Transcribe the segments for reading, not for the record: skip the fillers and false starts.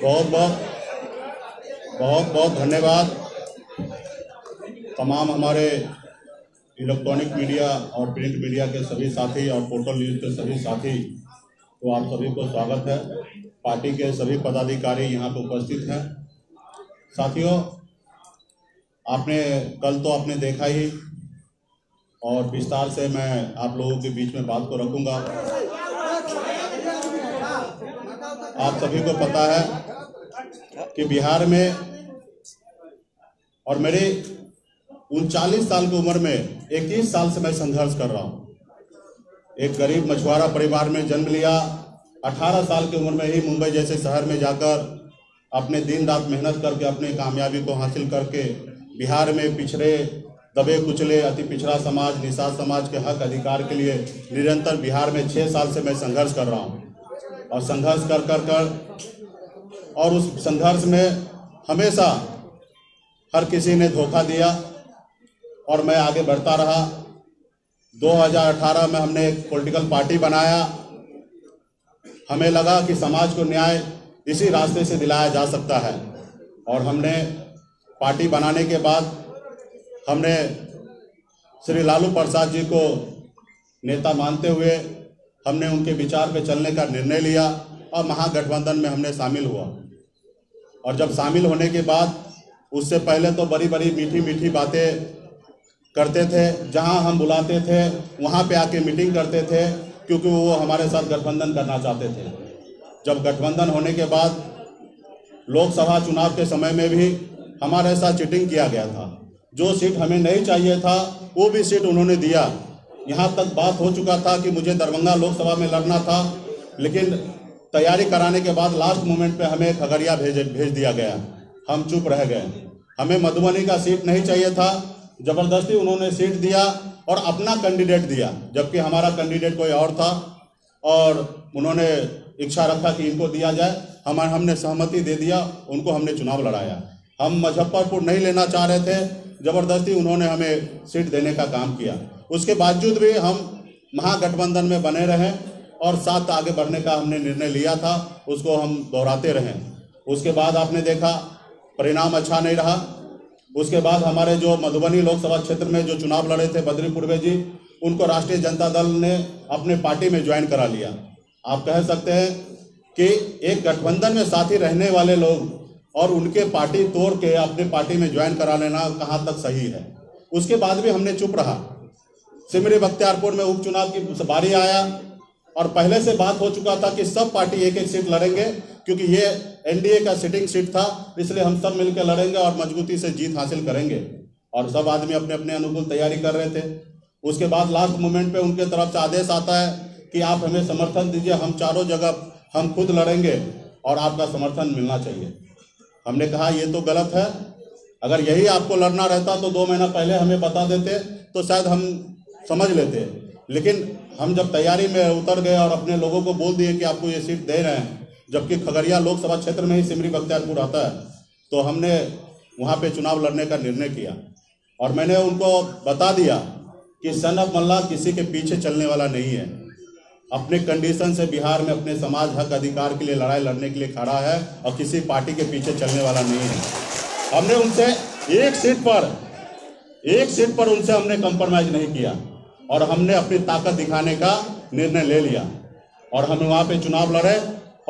बहुत बहुत धन्यवाद तमाम हमारे इलेक्ट्रॉनिक मीडिया और प्रिंट मीडिया के सभी साथी और पोर्टल न्यूज़ के सभी साथी तो आप सभी को स्वागत है। पार्टी के सभी पदाधिकारी यहाँ पर उपस्थित हैं। साथियों, आपने कल तो आपने देखा ही और विस्तार से मैं आप लोगों के बीच में बात को रखूँगा। आप सभी को पता है कि बिहार में और मेरे 39 साल की उम्र में 21 साल से मैं संघर्ष कर रहा हूँ। एक गरीब मछुआरा परिवार में जन्म लिया। 18 साल की उम्र में ही मुंबई जैसे शहर में जाकर अपने दिन रात मेहनत करके अपने कामयाबी को हासिल करके बिहार में पिछड़े दबे कुचले अति पिछड़ा समाज निषाद समाज के हक अधिकार के लिए निरंतर बिहार में 6 साल से मैं संघर्ष कर रहा हूँ। और संघर्ष कर और उस संघर्ष में हमेशा हर किसी ने धोखा दिया और मैं आगे बढ़ता रहा। 2018 में हमने एक पॉलिटिकल पार्टी बनाया। हमें लगा कि समाज को न्याय इसी रास्ते से दिलाया जा सकता है और हमने पार्टी बनाने के बाद हमने श्री लालू प्रसाद जी को नेता मानते हुए हमने उनके विचार पे चलने का निर्णय लिया और महागठबंधन में हमने शामिल हुआ। और जब शामिल होने के बाद उससे पहले तो बड़ी बड़ी मीठी मीठी बातें करते थे, जहां हम बुलाते थे वहां पे आके मीटिंग करते थे क्योंकि वो हमारे साथ गठबंधन करना चाहते थे। जब गठबंधन होने के बाद लोकसभा चुनाव के समय में भी हमारे साथ चीटिंग किया गया था। जो सीट हमें नहीं चाहिए था वो भी सीट उन्होंने दिया। यहाँ तक बात हो चुका था कि मुझे दरभंगा लोकसभा में लड़ना था, लेकिन तैयारी कराने के बाद लास्ट मोमेंट पे हमें खगड़िया भेज दिया गया। हम चुप रह गए। हमें मधुबनी का सीट नहीं चाहिए था, जबरदस्ती उन्होंने सीट दिया और अपना कैंडिडेट दिया, जबकि हमारा कैंडिडेट कोई और था और उन्होंने इच्छा रखा कि इनको दिया जाए। हमने सहमति दे दिया, उनको हमने चुनाव लड़ाया। हम मुजफ्फरपुर नहीं लेना चाह रहे थे, जबरदस्ती उन्होंने हमें सीट देने का काम किया। उसके बावजूद भी हम महागठबंधन में बने रहे और साथ आगे बढ़ने का हमने निर्णय लिया था, उसको हम दोहराते रहे। उसके बाद आपने देखा परिणाम अच्छा नहीं रहा। उसके बाद हमारे जो मधुबनी लोकसभा क्षेत्र में जो चुनाव लड़े थे बद्री पूर्वे जी, उनको राष्ट्रीय जनता दल ने अपने पार्टी में ज्वाइन करा लिया। आप कह सकते हैं कि एक गठबंधन में साथी रहने वाले लोग और उनके पार्टी तोड़ के अपने पार्टी में ज्वाइन करा लेना कहाँ तक सही है। उसके बाद भी हमने चुप रहा। सिमरी बख्तियारपुर में उपचुनाव की बारी आया और पहले से बात हो चुका था कि सब पार्टी एक एक सीट लड़ेंगे, क्योंकि ये एनडीए का सिटिंग सीट था, इसलिए हम सब मिलकर लड़ेंगे और मजबूती से जीत हासिल करेंगे। और सब आदमी अपने अपने अनुकूल तैयारी कर रहे थे। उसके बाद लास्ट मोमेंट पे उनके तरफ से आदेश आता है कि आप हमें समर्थन दीजिए, हम चारों जगह हम खुद लड़ेंगे और आपका समर्थन मिलना चाहिए। हमने कहा ये तो गलत है। अगर यही आपको लड़ना रहता तो 2 महीना पहले हमें बता देते तो शायद हम समझ लेते। लेकिन हम जब तैयारी में उतर गए और अपने लोगों को बोल दिए कि आपको ये सीट दे रहे हैं, जबकि खगड़िया लोकसभा क्षेत्र में ही सिमरी बख्तियारपुर आता है, तो हमने वहाँ पे चुनाव लड़ने का निर्णय किया। और मैंने उनको बता दिया कि सन ऑफ मल्ला किसी के पीछे चलने वाला नहीं है। अपने कंडीशन से बिहार में अपने समाज हक अधिकार के लिए लड़ाई लड़ने के लिए खड़ा है और किसी पार्टी के पीछे चलने वाला नहीं है। हमने उनसे एक सीट पर उनसे हमने कंप्रोमाइज नहीं किया और हमने अपनी ताकत दिखाने का निर्णय ले लिया और हम वहाँ पे चुनाव लड़े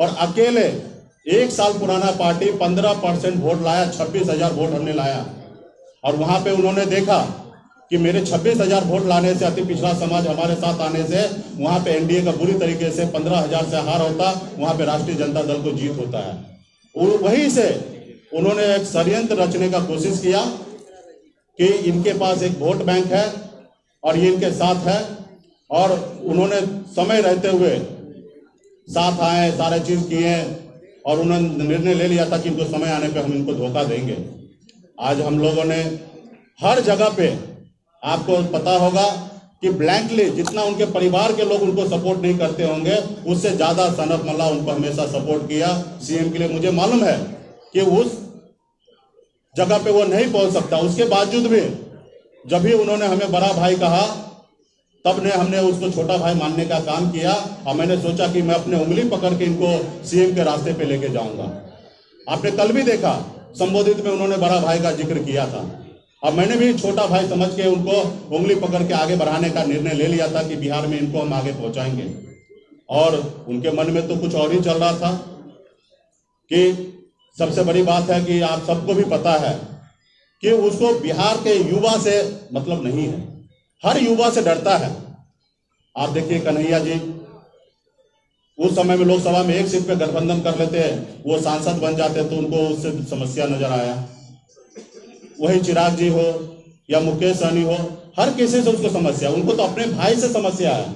और अकेले 1 साल पुराना पार्टी 15% वोट लाया, 26,000 वोट हमने लाया। और वहाँ पे उन्होंने देखा कि मेरे 26,000 वोट लाने से, अति पिछड़ा समाज हमारे साथ आने से वहाँ पे एनडीए का बुरी तरीके से 15,000 से हार होता, वहाँ पे राष्ट्रीय जनता दल को जीत होता है। और वहीं से उन्होंने एक षड्यंत्र रचने का कोशिश किया कि इनके पास एक वोट बैंक है और ये इनके साथ है, और उन्होंने समय रहते हुए साथ आए, सारे चीज किए और उन्होंने निर्णय ले लिया था कि इनको समय आने पे हम इनको धोखा देंगे। आज हम लोगों ने हर जगह पे, आपको पता होगा कि ब्लैंकली जितना उनके परिवार के लोग उनको सपोर्ट नहीं करते होंगे, उससे ज्यादा सन ऑफ मल्ला उनको हमेशा सपोर्ट किया सीएम के लिए। मुझे मालूम है कि उस जगह पे वो नहीं पहुंच सकता, उसके बावजूद भी जब भी उन्होंने हमें बड़ा भाई कहा तब ने हमने उसको छोटा भाई मानने का काम किया और मैंने सोचा कि मैं अपने उंगली पकड़ के इनको सीएम के रास्ते पे लेके जाऊंगा। आपने कल भी देखा संबोधित में उन्होंने बड़ा भाई का जिक्र किया था। अब मैंने भी छोटा भाई समझ के उनको उंगली पकड़ के आगे बढ़ाने का निर्णय ले लिया था कि बिहार में इनको हम आगे पहुंचाएंगे। और उनके मन में तो कुछ और ही चल रहा था कि सबसे बड़ी बात है कि आप सबको भी पता है कि उसको बिहार के युवा से मतलब नहीं है, हर युवा से डरता है। आप देखिए कन्हैया जी उस समय में लोकसभा में एक सीट पे गठबंधन कर लेते हैं, वो सांसद बन जाते तो उनको उससे समस्या नजर आया। वही चिराग जी हो या मुकेश सहनी हो, हर किसी से उसको समस्या, उनको तो अपने भाई से समस्या है,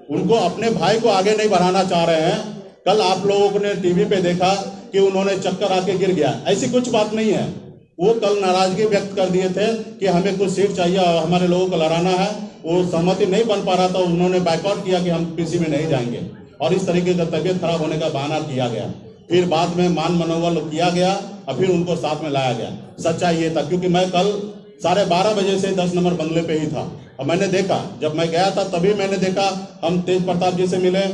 उनको अपने भाई को आगे नहीं बढ़ाना चाह रहे हैं। कल आप लोगों ने टीवी पे देखा कि उन्होंने चक्कर आके गिर गया, ऐसी कुछ बात नहीं है। वो कल नाराजगी व्यक्त कर दिए थे कि हमें कुछ सीट चाहिए और हमारे लोगों को लड़ाना है, वो सहमति नहीं बन पा रहा था, उन्होंने बैकआउट किया कि हम किसी में नहीं जाएंगे और इस तरीके का तबीयत खराब होने का बहाना किया गया। फिर बाद में मान मनोबल किया गया और फिर उनको साथ में लाया गया। सच्चाई ये था, क्योंकि मैं कल 12:30 बजे से 10 नंबर बंगले पे ही था और मैंने देखा, जब मैं गया था तभी मैंने देखा, हम तेज प्रताप जी से मिले,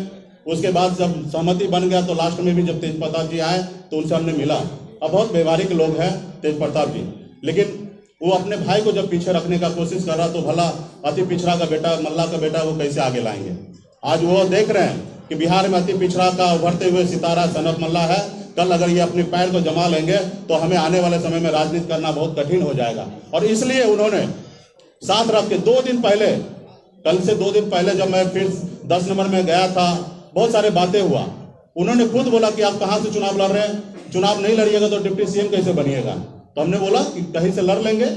उसके बाद जब सहमति बन गया तो लास्ट में भी जब तेज प्रताप जी आए तो उनसे हमने मिला। अब बहुत व्यवहारिक लोग हैं तेज प्रताप जी, लेकिन वो अपने भाई को जब पीछे रखने का कोशिश कर रहा तो भला अति पिछड़ा का बेटा, मल्ला का बेटा, वो कैसे आगे लाएंगे। आज वो देख रहे हैं कि बिहार में अति पिछड़ा का उभरते हुए सितारा सनत मल्ला है। कल अगर ये अपने पैर को जमा लेंगे तो हमें आने वाले समय में राजनीति करना बहुत कठिन हो जाएगा। और इसलिए उन्होंने साथ रख के 2 दिन पहले, कल से 2 दिन पहले जब मैं फिर 10 नंबर में गया था, बहुत सारे बातें हुआ। उन्होंने खुद बोला कि आप कहां से चुनाव लड़ रहे हैं, चुनाव नहीं लड़िएगा तो डिप्टी सीएम कैसे बनिएगा। तो हमने बोला कि कहीं से लड़ लेंगे।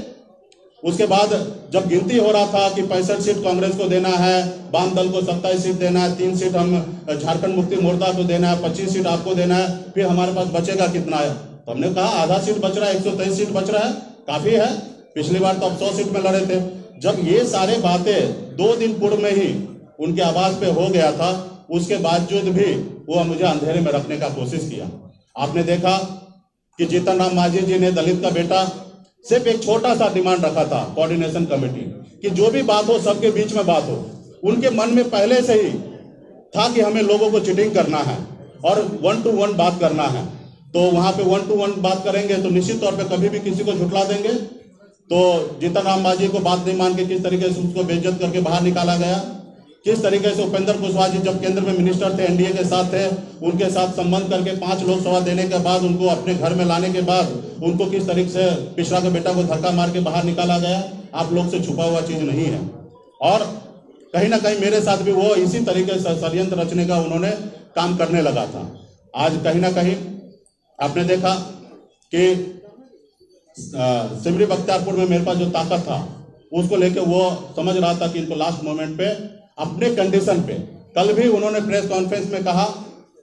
उसके बाद जब गिनती हो रहा था कि 65 सीट कांग्रेस को देना है, वाम दल को 27 सीट देना है, 3 सीट हम झारखंड मुक्ति मोर्चा को देना है, 25 सीट आपको देना है, फिर हमारे पास बचेगा कितना है। तो हमने कहा आधा सीट बच रहा है, 123 सीट बच रहा है, काफी है। पिछली बार तो आप 100 सीट में लड़े थे। जब ये सारे बातें 2 दिन पूर्व में ही उनके आवाज पे हो गया था, उसके बावजूद भी वो मुझे अंधेरे में रखने का कोशिश किया। आपने देखा कि जीतन राम मांझी जी ने, दलित का बेटा, सिर्फ एक छोटा सा डिमांड रखा था कोऑर्डिनेशन कमेटी कि जो भी बात हो सबके बीच में बात हो। उनके मन में पहले से ही था कि हमें लोगों को चीटिंग करना है और 1 to 1 बात करना है। तो वहां पे 1 to 1 बात करेंगे तो निश्चित तौर पे कभी भी किसी को झुठला देंगे। तो जीतन राम मांझी को बात नहीं मान के किस तरीके से उसको बेइज्जत करके बाहर निकाला गया, किस तरीके से उपेंद्र कुशवाहा जी जब केंद्र में मिनिस्टर थे, एनडीए के साथ थे, उनके साथ संबंध करके 5 लोकसभा देने के बाद उनको अपने घर में लाने के बाद उनको किस तरीके से पिछड़ा के बेटा को धक्का मार के बाहर निकाला गया, आप लोग से छुपा हुआ चीज नहीं है। और कहीं ना कहीं मेरे साथ भी वो इसी तरीके से षड्यंत्र रचने का उन्होंने काम करने लगा था। आज कहीं ना कहीं आपने देखा कि सिमरी बख्तियारपुर में मेरे पास जो ताकत था उसको लेके वो समझ रहा था कि इनको लास्ट मोमेंट पे अपने कंडीशन पे, कल भी उन्होंने प्रेस कॉन्फ्रेंस में कहा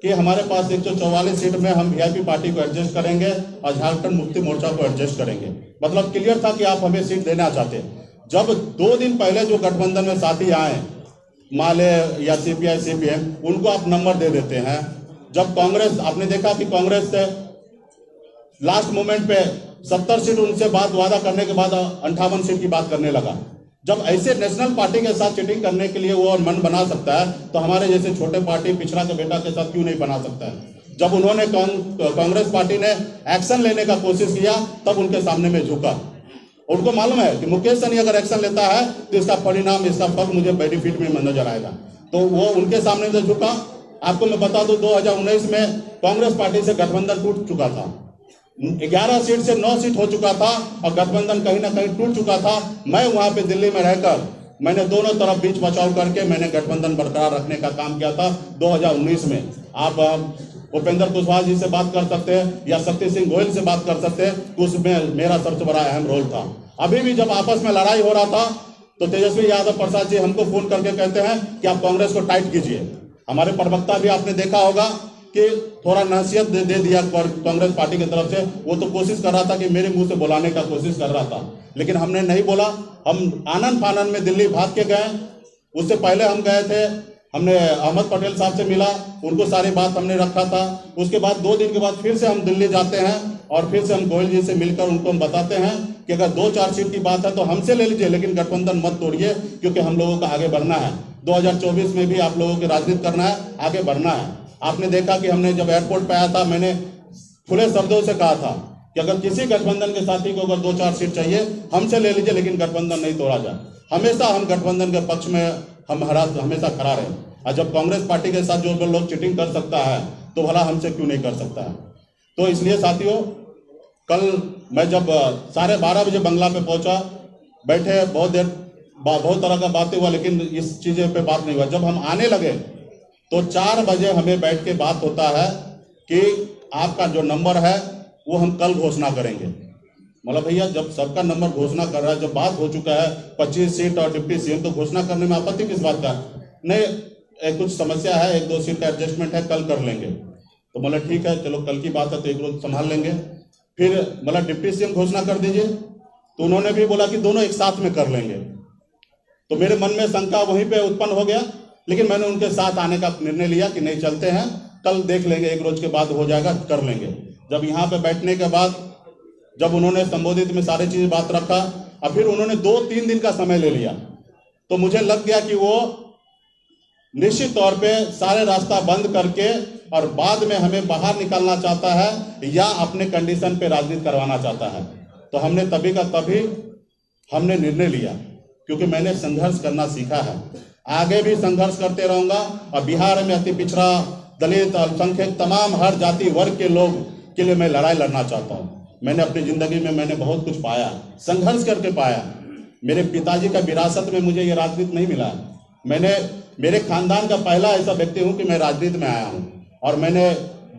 कि हमारे पास 144 सीट में हम वीआईपी पार्टी को एडजस्ट करेंगे और झारखंड मुक्ति मोर्चा को एडजस्ट करेंगे। मतलब क्लियर था कि आप हमें सीट देना चाहते। जब 2 दिन पहले जो गठबंधन में साथी आए, माले या सीपीआई सीपीएम, उनको आप नंबर दे देते हैं। जब कांग्रेस, आपने देखा कि कांग्रेस से लास्ट मोमेंट पे 70 सीट उनसे बात वादा करने के बाद 58 सीट की बात करने लगा। जब ऐसे नेशनल पार्टी के साथ चीटिंग करने के लिए वो मन बना सकता है तो हमारे जैसे छोटे पार्टी पिछड़ा के बेटा के साथ क्यों नहीं बना सकता है। जब उन्होंने कांग्रेस पार्टी ने एक्शन लेने का कोशिश किया तब उनके सामने में झुका। उनको मालूम है कि मुकेश सहनी अगर एक्शन लेता है तो इसका परिणाम, इसका फल मुझे बेनिफिट में नजर आएगा, तो वो उनके सामने से झुका। आपको मैं बता दूं 2019 में कांग्रेस पार्टी से गठबंधन टूट चुका था, 11 सीट से 9 सीट हो चुका था और गठबंधन कहीं ना कहीं टूट चुका था। मैं वहां पे दिल्ली में रहकर मैंने दोनों तरफ बीच बचाव करके मैंने गठबंधन बरकरार रखने का काम किया था 2019 में। आप उपेंद्र कुशवाहा जी से बात कर सकते हैं या शक्ति सिंह गोयल से बात कर सकते हैं, उसमें मेरा सबसे बड़ा अहम रोल था। अभी भी जब आपस में लड़ाई हो रहा था तो तेजस्वी यादव प्रसाद जी हमको फोन करके कहते हैं कि आप कांग्रेस को टाइट कीजिए। हमारे प्रवक्ता भी आपने देखा होगा कि थोड़ा नसीहत दे दिया कांग्रेस पार्टी की तरफ से। वो तो कोशिश कर रहा था कि मेरे मुंह से बुलाने का कोशिश कर रहा था, लेकिन हमने नहीं बोला। हम आनंद फानन में दिल्ली भाग के गए। उससे पहले हम गए थे, हमने अहमद पटेल साहब से मिला, उनको सारी बात हमने रखा था। उसके बाद 2 दिन के बाद फिर से हम दिल्ली जाते हैं और फिर से हम गोयल जी से मिलकर उनको हम बताते हैं कि अगर 2-4 सीट की बात है तो हमसे ले लीजिए, लेकिन गठबंधन मत तोड़िए, क्योंकि हम लोगों को आगे बढ़ना है। 2024 में भी आप लोगों की राजनीति करना है, आगे बढ़ना है। आपने देखा कि हमने जब एयरपोर्ट पे आया था, मैंने खुले शब्दों से कहा था कि अगर किसी गठबंधन के साथी को अगर 2-4 सीट चाहिए हमसे ले लीजिए, लेकिन गठबंधन नहीं तोड़ा जाए। हमेशा हम गठबंधन के पक्ष में हम हमेशा खड़ा रहे। और जब कांग्रेस पार्टी के साथ जो लोग चीटिंग कर सकता है तो भला हमसे क्यों नहीं कर सकता है। तो इसलिए साथियों, कल मैं जब 12:30 बजे बंगला पे पहुंचा, बैठे बहुत देर, बहुत तरह का बातें हुआ, लेकिन इस चीज़ों पे बात नहीं हुआ। जब हम आने लगे तो 4 बजे हमें बैठ के बात होता है कि आपका जो नंबर है वो हम कल घोषणा करेंगे। मतलब भैया, जब सबका नंबर घोषणा कर रहा है, जब बात हो चुका है 25 सीट और डिप्टी सीएम, तो घोषणा करने में आपत्ति किस बात का? नहीं, कुछ समस्या है, 1-2 सीट का एडजस्टमेंट है, कल कर लेंगे। तो मतलब ठीक है, चलो कल की बात है तो एक रोज संभाल लेंगे। फिर मतलब डिप्टी सीएम घोषणा कर दीजिए, तो उन्होंने भी बोला कि दोनों एक साथ में कर लेंगे। तो मेरे मन में शंका वहीं पे उत्पन्न हो गया, लेकिन मैंने उनके साथ आने का निर्णय लिया कि नहीं, चलते हैं, कल देख लेंगे, एक रोज के बाद हो जाएगा, कर लेंगे। जब यहाँ पे बैठने के बाद जब उन्होंने संबोधित में सारी चीज बात रखा और फिर उन्होंने 2-3 दिन का समय ले लिया, तो मुझे लग गया कि वो निश्चित तौर पे सारे रास्ता बंद करके और बाद में हमें बाहर निकालना चाहता है या अपने कंडीशन पे राजनीति करवाना चाहता है। तो हमने तभी का तभी हमने निर्णय लिया, क्योंकि मैंने संघर्ष करना सीखा है, आगे भी संघर्ष करते रहूंगा। और बिहार में अति पिछड़ा, दलित, अल्पसंख्यक, तमाम हर जाति वर्ग के लोग के लिए मैं लड़ाई लड़ना चाहता हूँ। मैंने अपनी जिंदगी में मैंने बहुत कुछ पाया, संघर्ष करके पाया। मेरे पिताजी का विरासत में मुझे ये राजनीति नहीं मिला। मैंने मेरे खानदान का पहला ऐसा व्यक्ति हूँ कि मैं राजनीति में आया हूँ और मैंने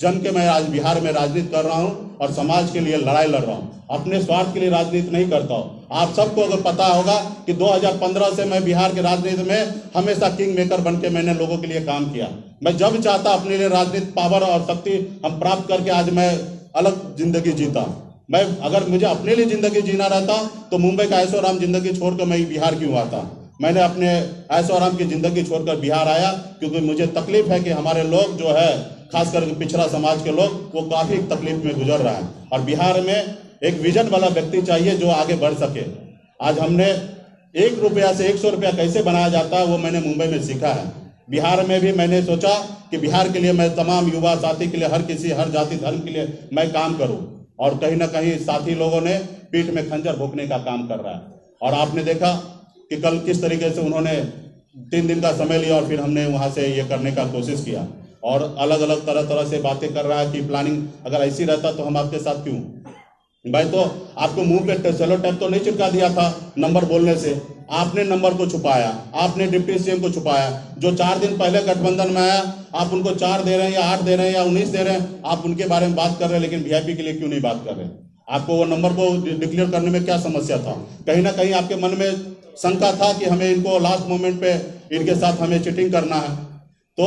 जन के मैं आज बिहार में राजनीति कर रहा हूँ और समाज के लिए लड़ाई लड़ रहा हूँ, अपने स्वार्थ के लिए राजनीति नहीं करता हूँ। आप सबको अगर पता होगा कि 2015 से मैं बिहार के राजनीति में हमेशा किंग मेकर बन के मैंने लोगों के लिए काम किया। मैं जब चाहता अपने लिए राजनीति पावर और शक्ति हम प्राप्त करके आज मैं अलग जिंदगी जीता। मैं अगर मुझे अपने लिए जिंदगी जीना रहता तो मुंबई का ऐशो आराम जिंदगी छोड़कर मैं बिहार क्यों आता। मैंने अपने ऐशो आराम की जिंदगी छोड़कर बिहार आया क्योंकि मुझे तकलीफ है कि हमारे लोग जो है, खासकर पिछड़ा समाज के लोग, वो काफी तकलीफ में गुजर रहा है और बिहार में एक विजन वाला व्यक्ति चाहिए जो आगे बढ़ सके। आज हमने 1 रुपया से 100 रुपया कैसे बनाया जाता है वो मैंने मुंबई में सीखा है। बिहार में भी मैंने सोचा कि बिहार के लिए मैं तमाम युवा साथी के लिए, हर जाति धर्म के लिए मैं काम करूं और कहीं ना कहीं साथी लोगों ने पीठ में खंजर भोंकने का काम कर रहा है। और आपने देखा कि कल किस तरीके से उन्होंने 3 दिन का समय लिया और फिर हमने वहां से ये करने का कोशिश किया और अलग अलग तरह से बातें कर रहा है कि प्लानिंग अगर ऐसी रहता तो हम आपके साथ क्यों। भाई, तो आपको मुंह पे सेलो टेप तो नहीं चिपका दिया था नंबर बोलने से, आपने नंबर को छुपाया, आपने डिप्टी सीएम को छुपाया। जो 4 दिन पहले गठबंधन में आया, आप उनको 4 दे रहे हैं या 8 दे रहे हैं या 19 दे रहे हैं, आप उनके बारे में बात कर रहे हैं, लेकिन वीआईपी के लिए क्यों नहीं बात कर रहे? आपको वो नंबर को डिक्लेयर करने में क्या समस्या था? कहीं ना कहीं आपके मन में शंका था कि हमें इनको लास्ट मोमेंट पे इनके साथ हमें चीटिंग करना है। तो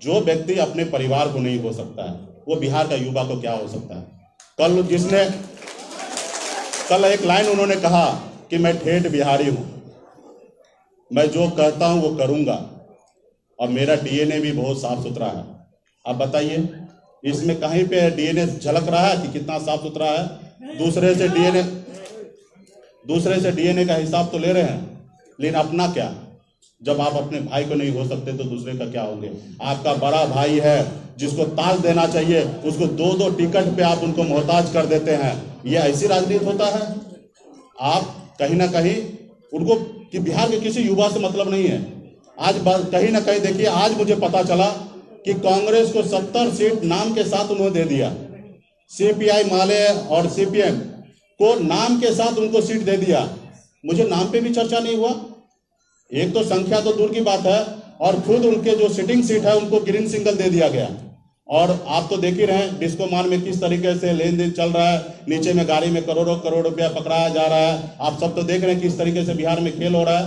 जो व्यक्ति अपने परिवार को नहीं हो सकता है वो बिहार का युवा को क्या हो सकता है? कल एक लाइन उन्होंने कहा कि मैं ठेठ बिहारी हूं, मैं जो कहता हूं वो करूंगा और मेरा डीएनए भी बहुत साफ सुथरा है। अब बताइए, इसमें कहीं पे डीएनए झलक रहा है कि कितना साफ सुथरा है? दूसरे से डीएनए का हिसाब तो ले रहे हैं, लेकिन अपना क्या? जब आप अपने भाई को नहीं हो सकते तो दूसरे का क्या होंगे? आपका बड़ा भाई है जिसको ताज देना चाहिए, उसको 2-2 टिकट पे आप उनको मोहताज कर देते हैं। ये ऐसी राजनीति होता है? आप कहीं ना कहीं उनको कि बिहार के किसी युवा से मतलब नहीं है। आज कहीं ना कहीं देखिए, आज मुझे पता चला कि कांग्रेस को 70 सीट नाम के साथ उन्होंने दे दिया, सीपीआई माले और सीपीएम को नाम के साथ उनको सीट दे दिया। मुझे नाम पे भी चर्चा नहीं हुआ। एक तो संख्या तो दूर की बात है और खुद उनके जो सिटिंग सीट है उनको ग्रीन सिग्नल दे दिया गया। और आप तो देख ही रहे हैं डिस्को मान में किस तरीके से लेन देन चल रहा है, नीचे में गाड़ी में करोड़ों करोड़ रुपया पकड़ाया जा रहा है। आप सब तो देख रहे हैं किस तरीके से बिहार में खेल हो रहा है,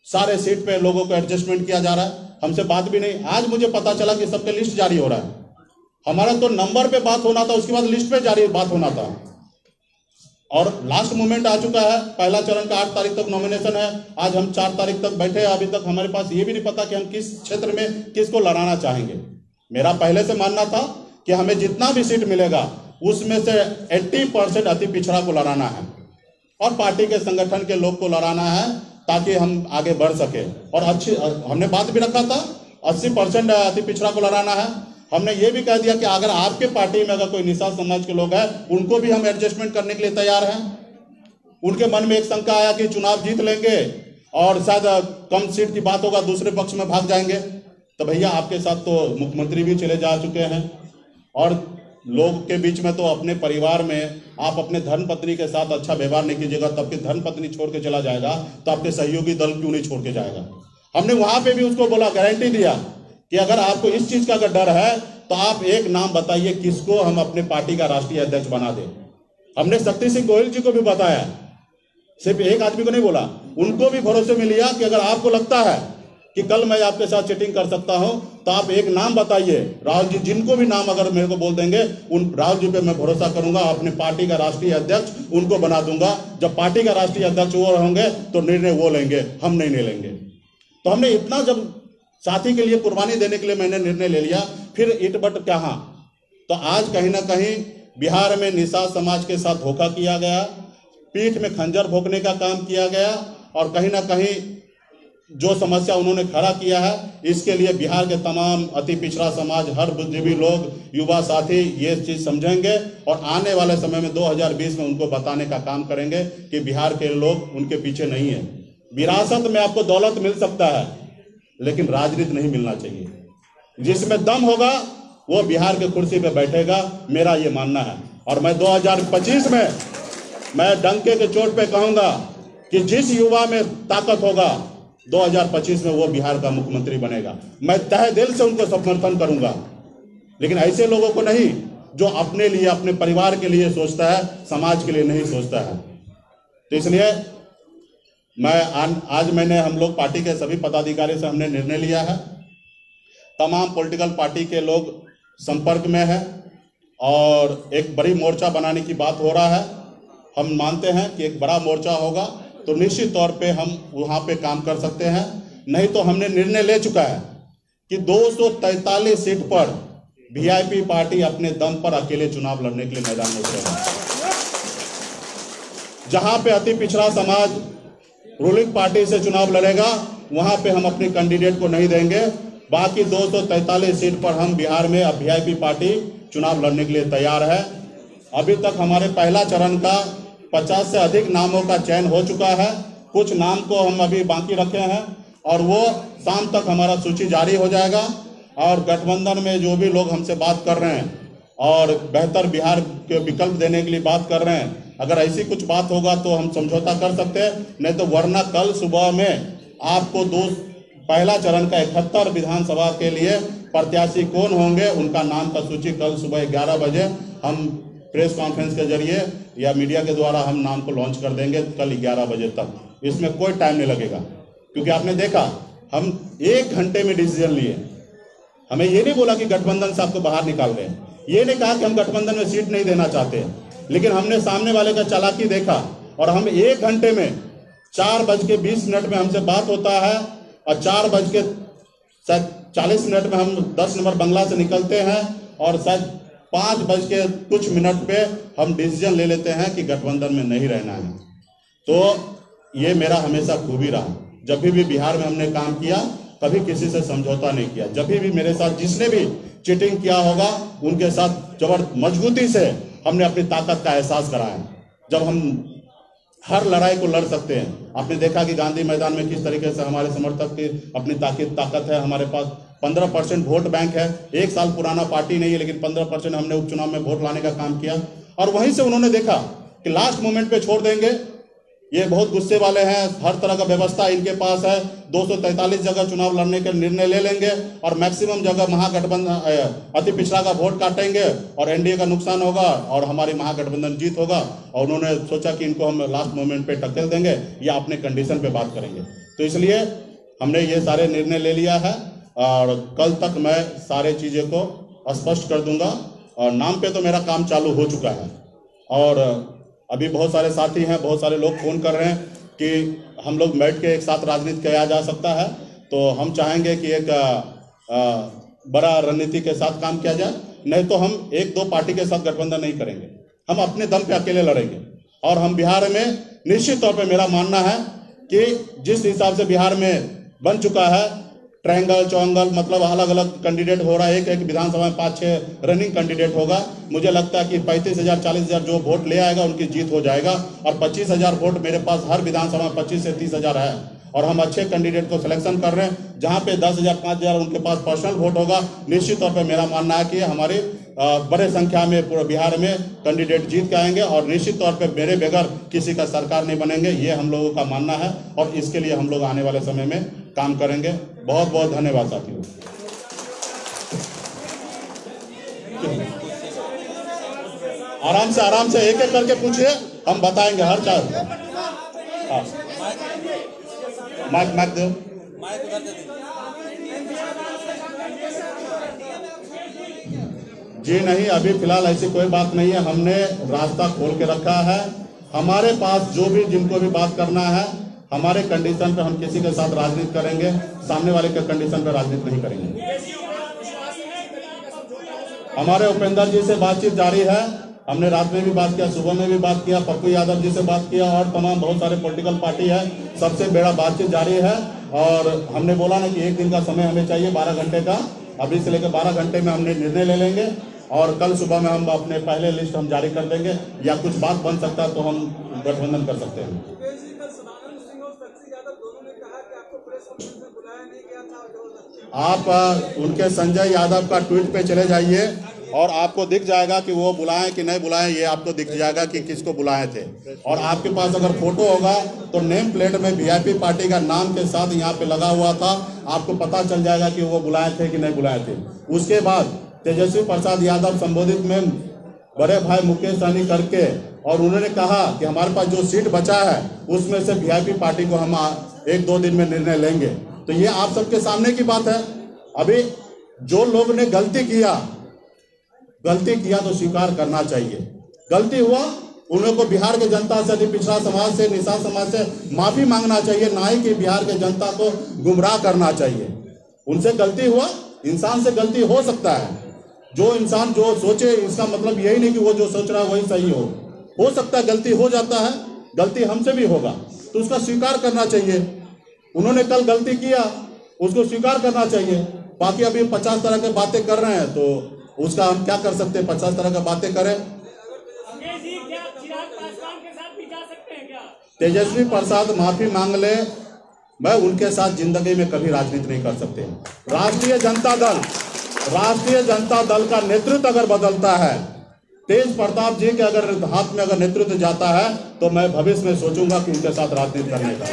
सारे सीट पे लोगों को एडजस्टमेंट किया जा रहा है, हमसे बात भी नहीं। आज मुझे पता चला कि सबके लिस्ट जारी हो रहा है। हमारा तो नंबर पे बात होना था, उसके बाद लिस्ट पे जारी बात होना था और लास्ट मोमेंट आ चुका है। पहला चरण का 8 तारीख तक नॉमिनेशन है, आज हम 4 तारीख तक बैठे हैं। अभी तक हमारे पास ये भी नहीं पता कि हम किस क्षेत्र में किसको लड़ाना चाहेंगे। मेरा पहले से मानना था कि हमें जितना भी सीट मिलेगा उसमें से 80% अति पिछड़ा को लड़ाना है और पार्टी के संगठन के लोग को लड़ाना है ताकि हम आगे बढ़ सके। और अच्छी हमने बात भी रखा था 80% अति पिछड़ा को लड़ाना है, हमने ये भी कह दिया कि अगर आपके पार्टी में अगर कोई निषाद समाज के लोग हैं, उनको भी हम एडजस्टमेंट करने के लिए तैयार हैं। उनके मन में एक शंका आया कि चुनाव जीत लेंगे और शायद कम सीट की बात होगा, दूसरे पक्ष में भाग जाएंगे। तो भैया आपके साथ तो मुख्यमंत्री भी चले जा चुके हैं, और लोग के बीच में तो अपने परिवार में आप अपने धर्मपत्नी के साथ अच्छा व्यवहार नहीं कीजिएगा, तो आपकी धर्मपत्नी छोड़ के चला जाएगा, तो आपके सहयोगी दल क्यों नहीं छोड़ के जाएगा। हमने वहां पे भी उसको बोला, गारंटी दिया कि अगर आपको इस चीज का अगर डर है तो आप एक नाम बताइए किसको हम अपने पार्टी का राष्ट्रीय अध्यक्ष बना दें। हमने शक्ति सिंह गोहिल जी को भी बताया, सिर्फ एक आदमी को नहीं बोला, उनको भी भरोसे में लिया कि अगर आपको लगता है कि कल मैं आपके साथ चीटिंग कर सकता हूं तो आप एक नाम बताइए। राहुल जी, जिनको भी नाम अगर मेरे को बोल देंगे, उन राहुल जी पे मैं भरोसा करूंगा, अपने पार्टी का राष्ट्रीय अध्यक्ष उनको बना दूंगा। जब पार्टी का राष्ट्रीय अध्यक्ष वो होंगे तो निर्णय वो लेंगे, हम नहीं लेंगे। तो हमने इतना जब साथी के लिए कुर्बानी देने के लिए मैंने निर्णय ले लिया, फिर इट बट कहां। तो आज कहीं ना कहीं बिहार में निषाद समाज के साथ धोखा किया गया, पीठ में खंजर भोंकने का काम किया गया, और कहीं ना कहीं जो समस्या उन्होंने खड़ा किया है, इसके लिए बिहार के तमाम अति पिछड़ा समाज, हर बुद्धिजीवी लोग, युवा साथी ये चीज समझेंगे, और आने वाले समय में 2020 में उनको बताने का काम करेंगे कि बिहार के लोग उनके पीछे नहीं है। विरासत में आपको दौलत मिल सकता है, लेकिन राजनीति नहीं मिलना चाहिए। जिसमें दम होगा वो बिहार के कुर्सी पे बैठेगा, मेरा ये मानना है। और मैं 2025 में मैं डंके के चोट पे कहूंगा कि जिस युवा में ताकत होगा 2025 में वो बिहार का मुख्यमंत्री बनेगा। मैं तहे दिल से उनको समर्थन करूंगा, लेकिन ऐसे लोगों को नहीं जो अपने लिए, अपने परिवार के लिए सोचता है, समाज के लिए नहीं सोचता है। तो इसलिए आज मैंने, हम लोग पार्टी के सभी पदाधिकारी से हमने निर्णय लिया है, तमाम पॉलिटिकल पार्टी के लोग संपर्क में है और एक बड़ी मोर्चा बनाने की बात हो रहा है। हम मानते हैं कि एक बड़ा मोर्चा होगा तो निश्चित तौर पे हम वहां पे काम कर सकते हैं। नहीं तो हमने निर्णय ले चुका है कि 243 सीट पर वीआईपी पार्टी अपने दम पर अकेले चुनाव लड़ने के लिए मैदान में उतरेगा। जहां पे अति पिछड़ा समाज रूलिंग पार्टी से चुनाव लड़ेगा, वहां पे हम अपने कैंडिडेट को नहीं देंगे। बाकी 243 सीट पर हम बिहार में अब वीआईपी पार्टी चुनाव लड़ने के लिए तैयार है। अभी तक हमारे पहला चरण का 50 से अधिक नामों का चयन हो चुका है। कुछ नाम को हम अभी बाकी रखे हैं और वो शाम तक हमारा सूची जारी हो जाएगा। और गठबंधन में जो भी लोग हमसे बात कर रहे हैं और बेहतर बिहार के विकल्प देने के लिए बात कर रहे हैं, अगर ऐसी कुछ बात होगा तो हम समझौता कर सकते हैं, नहीं तो वरना कल सुबह में आपको पहला चरण का 71 विधानसभा के लिए प्रत्याशी कौन होंगे, उनका नाम का सूची कल सुबह 11 बजे हम प्रेस कॉन्फ्रेंस के जरिए या मीडिया के द्वारा हम नाम को लॉन्च कर देंगे कल 11 बजे तक। इसमें कोई टाइम नहीं लगेगा, क्योंकि आपने देखा हम 1 घंटे में डिसीजन लिए। हमें ये नहीं बोला कि गठबंधन से आपको बाहर निकाल रहे हैं, ये नहीं कहा कि हम गठबंधन में सीट नहीं देना चाहते हैं, लेकिन हमने सामने वाले का चालाकी देखा और हम 1 घंटे में 4:20 में हमसे बात होता है और 4:40 में हम 10 नंबर बंगला से निकलते हैं और शायद 5:कुछ पे हम डिसीजन ले लेते हैं कि गठबंधन में नहीं रहना है। तो ये मेरा हमेशा खूबी रहा, जब भी बिहार में हमने काम किया कभी किसी से समझौता नहीं किया। जब भी मेरे साथ जिसने भी चीटिंग किया होगा उनके साथ मजबूती से हमने अपनी ताकत का एहसास कराया। जब हम हर लड़ाई को लड़ सकते हैं, आपने देखा कि गांधी मैदान में किस तरीके से हमारे समर्थक की अपनी ताकत है। हमारे पास 15% वोट बैंक है, 1 साल पुराना पार्टी नहीं है, लेकिन 15% हमने उपचुनाव में वोट लाने का काम किया। और वहीं से उन्होंने देखा कि लास्ट मोमेंट पे छोड़ देंगे, ये बहुत गुस्से वाले हैं, हर तरह का व्यवस्था इनके पास है, 243 जगह चुनाव लड़ने के निर्णय ले लेंगे और मैक्सिमम जगह महागठबंधन अति पिछड़ा का वोट काटेंगे और एनडीए का नुकसान होगा और हमारी महागठबंधन जीत होगा। और उन्होंने सोचा कि इनको हम लास्ट मोमेंट पे टक्कर देंगे या अपने कंडीशन पे बात करेंगे। तो इसलिए हमने ये सारे निर्णय ले लिया है और कल तक मैं सारे चीज़ें को स्पष्ट कर दूंगा। और नाम पे तो मेरा काम चालू हो चुका है और अभी बहुत सारे साथी हैं, बहुत सारे लोग फोन कर रहे हैं कि हम लोग बैठ के एक साथ राजनीति किया जा सकता है। तो हम चाहेंगे कि एक बड़ा रणनीति के साथ काम किया जाए, नहीं तो हम 1-2 पार्टी के साथ गठबंधन नहीं करेंगे, हम अपने दम पे अकेले लड़ेंगे। और हम बिहार में निश्चित तौर पे मेरा मानना है कि जिस हिसाब से बिहार में बन चुका है, ट्रायंगल चौंगल मतलब अलग अलग कैंडिडेट हो रहा है। एक विधानसभा में 5-6 रनिंग कैंडिडेट होगा। मुझे लगता है कि 35,000 40,000 जो वोट ले आएगा उनकी जीत हो जाएगा। और 25,000 वोट मेरे पास हर विधानसभा में 25 से 30,000 है। और हम अच्छे कैंडिडेट को सिलेक्शन कर रहे हैं। जहाँ पे 10,000 5,000 उनके पास पर्सनल वोट होगा, निश्चित तौर पर मेरा मानना है कि हमारे बड़े संख्या में पूरे बिहार में कैंडिडेट जीत के आएंगे और निश्चित तौर पे मेरे बगैर किसी का सरकार नहीं बनेंगे, ये हम लोगों का मानना है। और इसके लिए हम लोग आने वाले समय में काम करेंगे। बहुत बहुत धन्यवाद साथियों। आराम से एक एक करके पूछिए, हम बताएंगे हर चार। हाँ माइक दो। जी नहीं, अभी फिलहाल ऐसी कोई बात नहीं है। हमने रास्ता खोल के रखा है। हमारे पास जो भी जिनको भी बात करना है, हमारे कंडीशन पे हम किसी के साथ राजनीति करेंगे, सामने वाले के कंडीशन पे राजनीति नहीं करेंगे। हमारे उपेंद्र जी से बातचीत जारी है। हमने रात में भी बात किया, सुबह में भी बात किया, पप्पू यादव जी से बात किया और तमाम बहुत सारे पॉलिटिकल पार्टी है, सबसे बड़ा बातचीत जारी है। और हमने बोला ना कि 1 दिन का समय हमें चाहिए, 12 घंटे का। अभी से लेकर 12 घंटे में हमने निर्णय ले लेंगे और कल सुबह में हम अपने पहले लिस्ट हम जारी कर देंगे। या कुछ बात बन सकता है तो हम गठबंधन कर सकते हैं। आप उनके संजय यादव का ट्वीट पे चले जाइए और आपको दिख जाएगा कि वो बुलाएं कि नहीं बुलाएं। ये आपको दिख जाएगा कि किसको बुलाए थे। और आपके पास अगर फोटो होगा तो नेम प्लेट में वीआईपी पार्टी का नाम के साथ यहाँ पे लगा हुआ था, आपको पता चल जाएगा कि वो बुलाए थे कि नहीं बुलाए थे। उसके बाद तेजस्वी प्रसाद यादव संबोधित में बड़े भाई मुकेश सहनी करके और उन्होंने कहा कि हमारे पास जो सीट बचा है उसमें से वीआईपी पार्टी को हम 1-2 दिन में निर्णय लेंगे। तो ये आप सबके सामने की बात है। अभी जो लोग ने गलती किया तो स्वीकार करना चाहिए। गलती हुआ, उन्हें को बिहार के जनता से, पिछड़ा समाज से, निषाद समाज से माफी मांगना चाहिए, ना ही कि बिहार के जनता को गुमराह करना चाहिए। उनसे गलती हुआ, इंसान से गलती हो सकता है। जो इंसान जो सोचे, इसका मतलब यही नहीं कि वो जो सोच रहा है वही सही हो सकता है गलती हो जाता है, गलती हमसे भी होगा, तो उसका स्वीकार करना चाहिए। उन्होंने कल गलती किया, उसको स्वीकार करना चाहिए। बाकी अभी 50 तरह की बातें कर रहे हैं तो उसका हम क्या कर सकते हैं। 50 तरह की बातें करें। तेजस्वी प्रसाद माफी मांग ले, मैं उनके साथ जिंदगी में कभी राजनीति नहीं कर सकते। राष्ट्रीय जनता दल का नेतृत्व अगर बदलता है, तेज प्रताप जी के अगर हाथ में अगर नेतृत्व जाता है तो मैं भविष्य में सोचूंगा कि इनके साथ राजनीति करने का।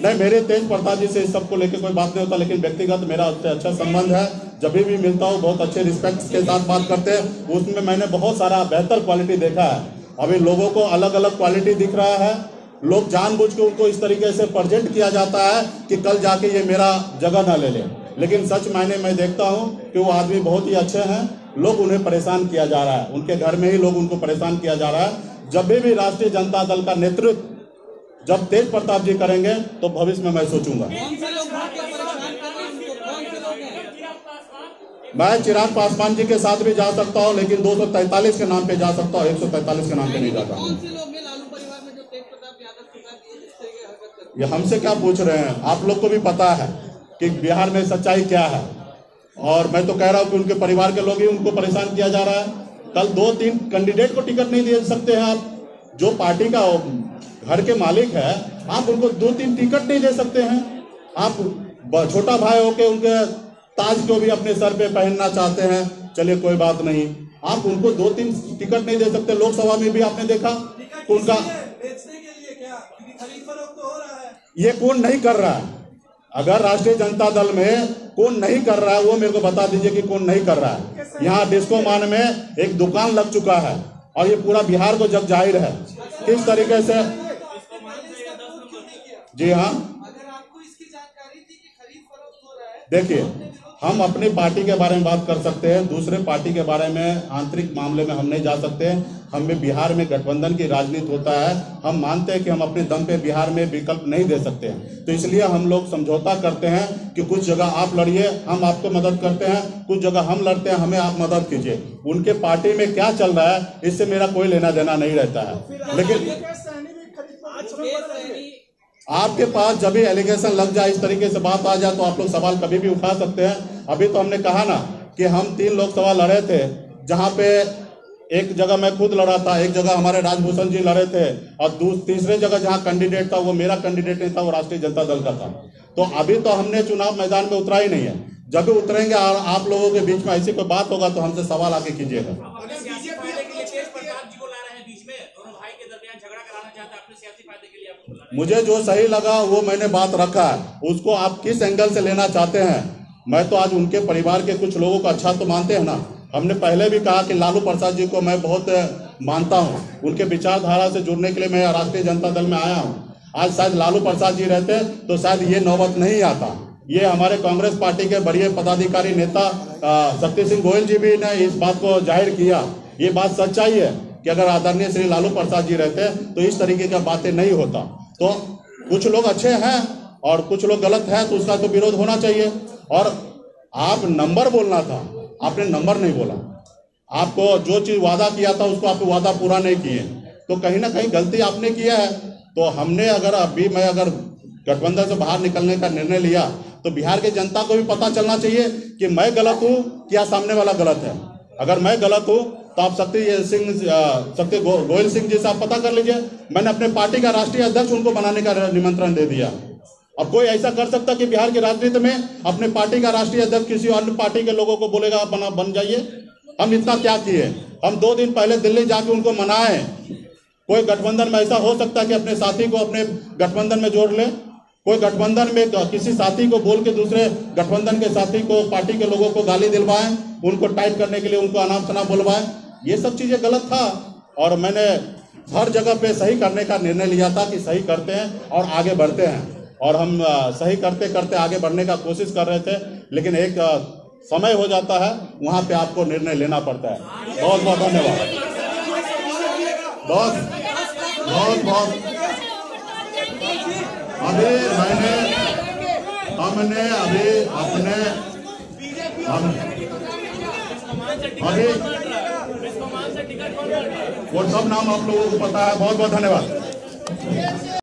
नहीं, मेरे तेज प्रताप जी से इस सबको लेकर कोई बात नहीं होता, लेकिन व्यक्तिगत मेरा अच्छा संबंध है। जब भी मिलता हूँ बहुत अच्छे रिस्पेक्ट के साथ बात करते हैं। उसमें मैंने बहुत सारा बेहतर क्वालिटी देखा है। अभी लोगों को अलग अलग क्वालिटी दिख रहा है। लोग जानबूझ के उनको इस तरीके से प्रेजेंट किया जाता है कि कल जाके ये मेरा जगह ना ले ले, लेकिन सच मायने मैं देखता हूँ कि वो आदमी बहुत ही अच्छे हैं। लोग उन्हें परेशान किया जा रहा है, उनके घर में ही लोग उनको परेशान किया जा रहा है। जब भी राष्ट्रीय जनता दल का नेतृत्व जब तेज प्रताप जी करेंगे तो भविष्य में मैं सोचूंगा। मैं चिराग पासवान जी के साथ भी जा सकता हूं, लेकिन 243 के नाम पे जा सकता हूं, 143 के नाम पे नहीं जाता हूं। ये हमसे क्या पूछ रहे हैं? आप लोग को भी पता है कि बिहार में सच्चाई क्या है। और मैं तो कह रहा हूं कि उनके परिवार के लोग ही उनको परेशान किया जा रहा है। कल 2-3 कैंडिडेट को टिकट नहीं दे सकते हैं आप। जो पार्टी का घर के मालिक है, आप उनको 2-3 टिकट नहीं दे सकते हैं। आप छोटा भाई होके उनके ताज को भी अपने सर पे पहनना चाहते हैं, चलिए कोई बात नहीं, आप उनको 2-3 टिकट नहीं दे सकते। लोकसभा में भी आपने देखा उनका बेचने के लिए क्या खरीद फरोख्त हो रहा है। ये कौन नहीं कर रहा है? अगर राष्ट्रीय जनता दल में कौन नहीं कर रहा है वो मेरे को बता दीजिए कि कौन नहीं कर रहा है। यहाँ डिस्को मान में एक दुकान लग चुका है और ये पूरा बिहार को जग जाहिर है किस तरीके से। जी हाँ, अगर आपको इसकी जानकारी थी कि खरीद फरोख्त हो रहा है। देखिए, हम अपनी पार्टी के बारे में बात कर सकते हैं, दूसरे पार्टी के बारे में आंतरिक मामले में हम नहीं जा सकते। हमें बिहार में गठबंधन की राजनीति होता है। हम मानते हैं कि हम अपने दम पे बिहार में विकल्प नहीं दे सकते हैं, तो इसलिए हम लोग समझौता करते हैं कि कुछ जगह आप लड़िए, हम आपको मदद करते हैं, कुछ जगह हम लड़ते हैं, हमें आप मदद कीजिए। उनके पार्टी में क्या चल रहा है इससे मेरा कोई लेना देना नहीं रहता है। लेकिन आपके पास जब भी एलिगेशन लग जाए, इस तरीके से बात आ जाए, तो आप लोग सवाल कभी भी उठा सकते हैं। अभी तो हमने कहा ना कि हम 3 लोकसभा लड़े थे, जहां पे एक जगह मैं खुद लड़ा था, एक जगह हमारे राजभूषण जी लड़े थे, और तीसरे जगह जहां कैंडिडेट था वो मेरा कैंडिडेट नहीं था, वो राष्ट्रीय जनता दल का था। तो अभी तो हमने चुनाव मैदान में उतरा ही नहीं है। जब भी उतरेंगे और आप लोगों के बीच में ऐसी कोई बात होगा तो हमसे सवाल आके कीजिएगा। मुझे जो सही लगा वो मैंने बात रखा है, उसको आप किस एंगल से लेना चाहते हैं। मैं तो आज उनके परिवार के कुछ लोगों को अच्छा तो मानते हैं ना। हमने पहले भी कहा कि लालू प्रसाद जी को मैं बहुत मानता हूं, उनके विचारधारा से जुड़ने के लिए मैं राष्ट्रीय जनता दल में आया हूं। आज शायद लालू प्रसाद जी रहते तो शायद ये नौबत नहीं आता। ये हमारे कांग्रेस पार्टी के बड़े पदाधिकारी नेता शक्ति सिंह गोयल जी भी ने इस बात को जाहिर किया। ये बात सच्चाई है कि अगर आदरणीय श्री लालू प्रसाद जी रहते तो इस तरीके का बातें नहीं होता। तो कुछ लोग अच्छे हैं और कुछ लोग गलत हैं, तो उसका तो विरोध होना चाहिए। और आप नंबर बोलना था, आपने नंबर नहीं बोला। आपको जो चीज वादा किया था उसको आप वादा पूरा नहीं किए, तो कहीं ना कहीं गलती आपने किया है। तो हमने अगर गठबंधन से बाहर निकलने का निर्णय लिया तो बिहार की जनता को भी पता चलना चाहिए कि मैं गलत हूं या सामने वाला गलत है। अगर मैं गलत हूं तो आप शक्ति गोयल सिंह जी से आप पता कर लीजिए। मैंने अपने पार्टी का राष्ट्रीय अध्यक्ष उनको बनाने का निमंत्रण दे दिया। अब कोई ऐसा कर सकता कि बिहार की राजनीति में अपने पार्टी का राष्ट्रीय अध्यक्ष किसी अन्य पार्टी के लोगों को बोलेगा आप बन जाइए? हम इतना त्याग किए। हम 2 दिन पहले दिल्ली जाके उनको मनाए। कोई गठबंधन में ऐसा हो सकता है कि अपने साथी को अपने गठबंधन में जोड़ ले? कोई गठबंधन में किसी साथी को बोल के दूसरे गठबंधन के साथी को, पार्टी के लोगों को गाली दिलवाएं, उनको टाइट करने के लिए उनको अनाप शनाप बुलवाएं? ये सब चीजें गलत था। और मैंने हर जगह पे सही करने का निर्णय लिया था कि सही करते हैं और आगे बढ़ते हैं। और हम सही करते करते आगे बढ़ने का कोशिश कर रहे थे, लेकिन एक समय हो जाता है, वहां पे आपको निर्णय लेना पड़ता है। बहुत बहुत धन्यवाद। बहुत वो सब नाम आप लोगों को पता है। बहुत बहुत धन्यवाद।